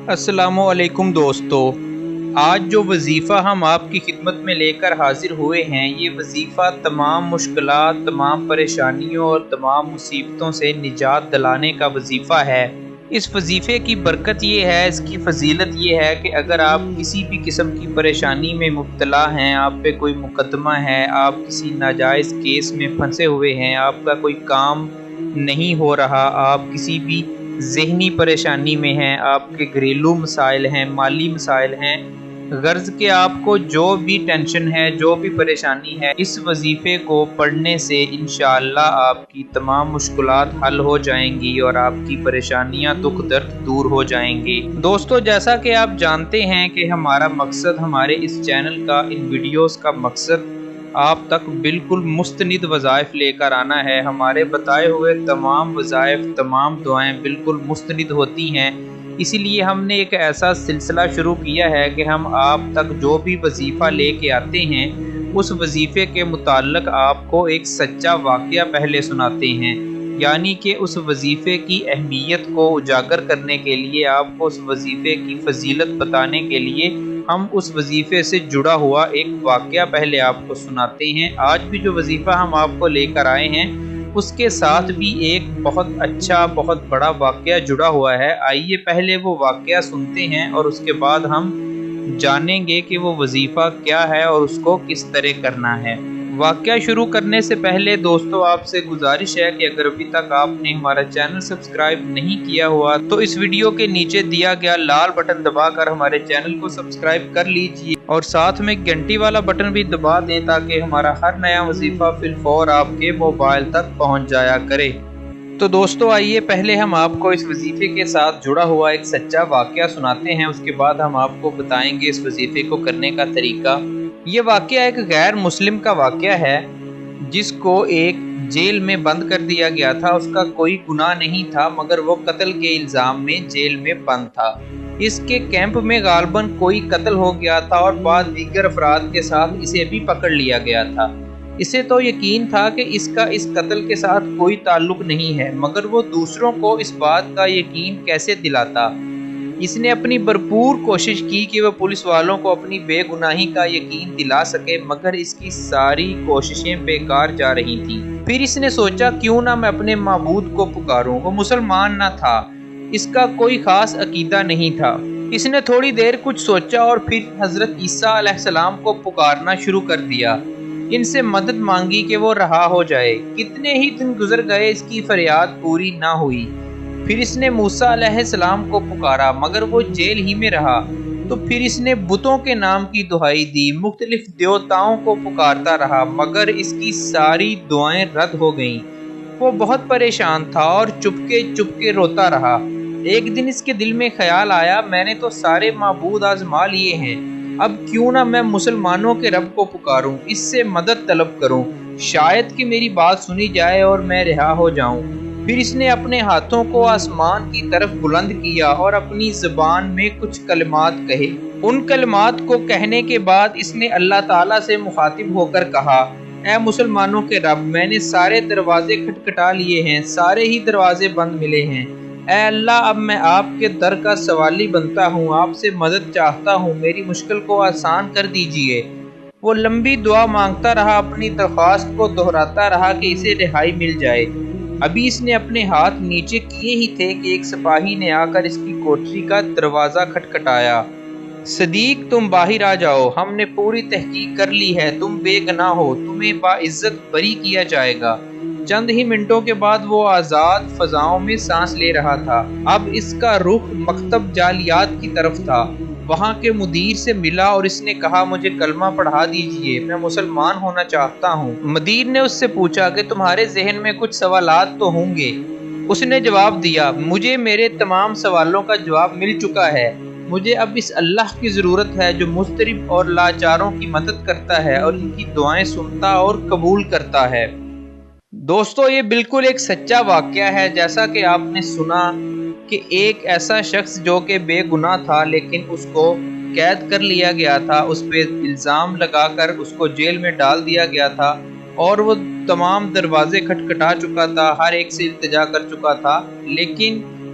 السلام علیکم دوستو، آج جو وظیفہ ہم آپ کی خدمت میں لے کر حاضر ہوئے ہیں، یہ وظیفہ تمام مشکلات، تمام پریشانیوں اور تمام مصیبتوں سے نجات دلانے کا وظیفہ ہے۔ اس وظیفے کی برکت یہ ہے، اس کی فضیلت یہ ہے کہ اگر آپ کسی بھی قسم کی پریشانی میں مبتلا ہیں، آپ پہ کوئی مقدمہ ہے، آپ کسی ناجائز کیس میں پھنسے ہوئے ہیں، آپ کا کوئی کام نہیں ہو رہا، آپ کسی بھی ذہنی پریشانی میں ہیں، آپ کے گھریلو مسائل ہیں، مالی مسائل ہیں، غرض کہ آپ کو جو بھی ٹینشن ہے، جو بھی پریشانی ہے، اس وظیفے کو پڑھنے سے انشاءاللہ آپ کی تمام مشکلات حل ہو جائیں گی اور آپ کی پریشانیاں، دکھ درد دور ہو جائیں گے۔ دوستو، جیسا کہ آپ جانتے ہیں کہ ہمارا مقصد، ہمارے اس چینل کا، ان ویڈیوز کا مقصد آپ تک بالکل مستند وظائف لے کر آنا ہے۔ ہمارے بتائے ہوئے تمام وظائف، تمام دعائیں بالکل مستند ہوتی ہیں۔ اسی لیے ہم نے ایک ایسا سلسلہ شروع کیا ہے کہ ہم آپ تک جو بھی وظیفہ لے کے آتے ہیں، اس وظیفے کے متعلق آپ کو ایک سچا واقعہ پہلے سناتے ہیں، یعنی کہ اس وظیفے کی اہمیت کو اجاگر کرنے کے لیے، آپ کو اس وظیفے کی فضیلت بتانے کے لیے ہم اس وظیفے سے جڑا ہوا ایک واقعہ پہلے آپ کو سناتے ہیں۔ آج بھی جو وظیفہ ہم آپ کو لے کر آئے ہیں، اس کے ساتھ بھی ایک بہت اچھا، بہت بڑا واقعہ جڑا ہوا ہے۔ آئیے پہلے وہ واقعہ سنتے ہیں اور اس کے بعد ہم جانیں گے کہ وہ وظیفہ کیا ہے اور اس کو کس طرح کرنا ہے۔ واقعہ شروع کرنے سے پہلے دوستو، آپ سے گزارش ہے کہ اگر ابھی تک آپ نے ہمارا چینل سبسکرائب نہیں کیا ہوا تو اس ویڈیو کے نیچے دیا گیا لال بٹن دبا کر ہمارے چینل کو سبسکرائب کر لیجئے اور ساتھ میں گھنٹی والا بٹن بھی دبا دیں تاکہ ہمارا ہر نیا وظیفہ فی الفور آپ کے موبائل تک پہنچ جایا کرے۔ تو دوستو، آئیے پہلے ہم آپ کو اس وظیفے کے ساتھ جڑا ہوا ایک سچا واقعہ سناتے ہیں، اس کے بعد ہم آپ کو بتائیں گے اس وظیفے کو کرنے کا طریقہ۔ یہ واقعہ ایک غیر مسلم کا واقعہ ہے جس کو ایک جیل میں بند کر دیا گیا تھا۔ اس کا کوئی گناہ نہیں تھا مگر وہ قتل کے الزام میں جیل میں بند تھا۔ اس کے کیمپ میں غالباً کوئی قتل ہو گیا تھا اور بعض دیگر افراد کے ساتھ اسے بھی پکڑ لیا گیا تھا۔ اسے تو یقین تھا کہ اس کا اس قتل کے ساتھ کوئی تعلق نہیں ہے، مگر وہ دوسروں کو اس بات کا یقین کیسے دلاتا؟ اس نے اپنی بھرپور کوشش کی کہ وہ پولیس والوں کو اپنی بے گناہی کا یقین دلا سکے، مگر اس کی ساری کوششیں بیکار جا رہی تھیں۔ پھر اس نے سوچا کیوں نہ میں اپنے معبود کو پکاروں۔ وہ مسلمان نہ تھا، اس کا کوئی خاص عقیدہ نہیں تھا۔ اس نے تھوڑی دیر کچھ سوچا اور پھر حضرت عیسیٰ علیہ السلام کو پکارنا شروع کر دیا، ان سے مدد مانگی کہ وہ رہا ہو جائے۔ کتنے ہی دن گزر گئے، اس کی فریاد پوری نہ ہوئی۔ پھر اس نے موسیٰ علیہ السلام کو پکارا مگر وہ جیل ہی میں رہا۔ تو پھر اس نے بتوں کے نام کی دہائی دی، مختلف دیوتاؤں کو پکارتا رہا مگر اس کی ساری دعائیں رد ہو گئیں۔ وہ بہت پریشان تھا اور چپکے روتا رہا۔ ایک دن اس کے دل میں خیال آیا، میں نے تو سارے معبود آزما لیے ہیں، اب کیوں نہ میں مسلمانوں کے رب کو پکاروں، اس سے مدد طلب کروں، شاید کہ میری بات سنی جائے اور میں رہا ہو جاؤں۔ پھر اس نے اپنے ہاتھوں کو آسمان کی طرف بلند کیا اور اپنی زبان میں کچھ کلمات کہے۔ ان کلمات کو کہنے کے بعد اس نے اللہ تعالیٰ سے مخاطب ہو کر کہا، اے مسلمانوں کے رب، میں نے سارے دروازے کھٹکھٹا لیے ہیں، سارے ہی دروازے بند ملے ہیں۔ اے اللہ، اب میں آپ کے در کا سوالی بنتا ہوں، آپ سے مدد چاہتا ہوں، میری مشکل کو آسان کر دیجئے۔ وہ لمبی دعا مانگتا رہا، اپنی درخواست کو دہراتا رہا کہ اسے رہائی مل جائے۔ ابھی اس نے اپنے ہاتھ نیچے کیے ہی تھے کہ ایک سپاہی نے آ کر اس کی کوٹری کا دروازہ کھٹکھٹایا۔ صدیق، تم باہر آ جاؤ، ہم نے پوری تحقیق کر لی ہے، تم بے گناہ ہو، تمہیں باعزت بری کیا جائے گا۔ چند ہی منٹوں کے بعد وہ آزاد فضاؤں میں سانس لے رہا تھا۔ اب اس کا رخ مکتب جالیات کی طرف تھا۔ وہاں کے مدیر سے ملا اور اس نے کہا، مجھے کلمہ پڑھا دیجئے، میں مسلمان ہونا چاہتا ہوں۔ مدیر نے اس سے پوچھا کہ تمہارے ذہن میں کچھ سوالات تو ہوں گے۔ اس نے جواب دیا، مجھے میرے تمام سوالوں کا جواب مل چکا ہے۔ مجھے اب اس اللہ کی ضرورت ہے جو مضطرب اور لاچاروں کی مدد کرتا ہے اور ان کی دعائیں سنتا اور قبول کرتا ہے۔ دوستو، یہ بالکل ایک سچا واقعہ ہے، جیسا کہ آپ نے سنا کہ ایک ایسا شخص جو کہ بے گناہ تھا لیکن اس کو قید کر لیا گیا تھا، اس پہ الزام لگا کر اس کو جیل میں ڈال دیا گیا تھا اور وہ تمام دروازے کھٹکھٹا چکا تھا، ہر ایک سے التجا کر چکا تھا، لیکن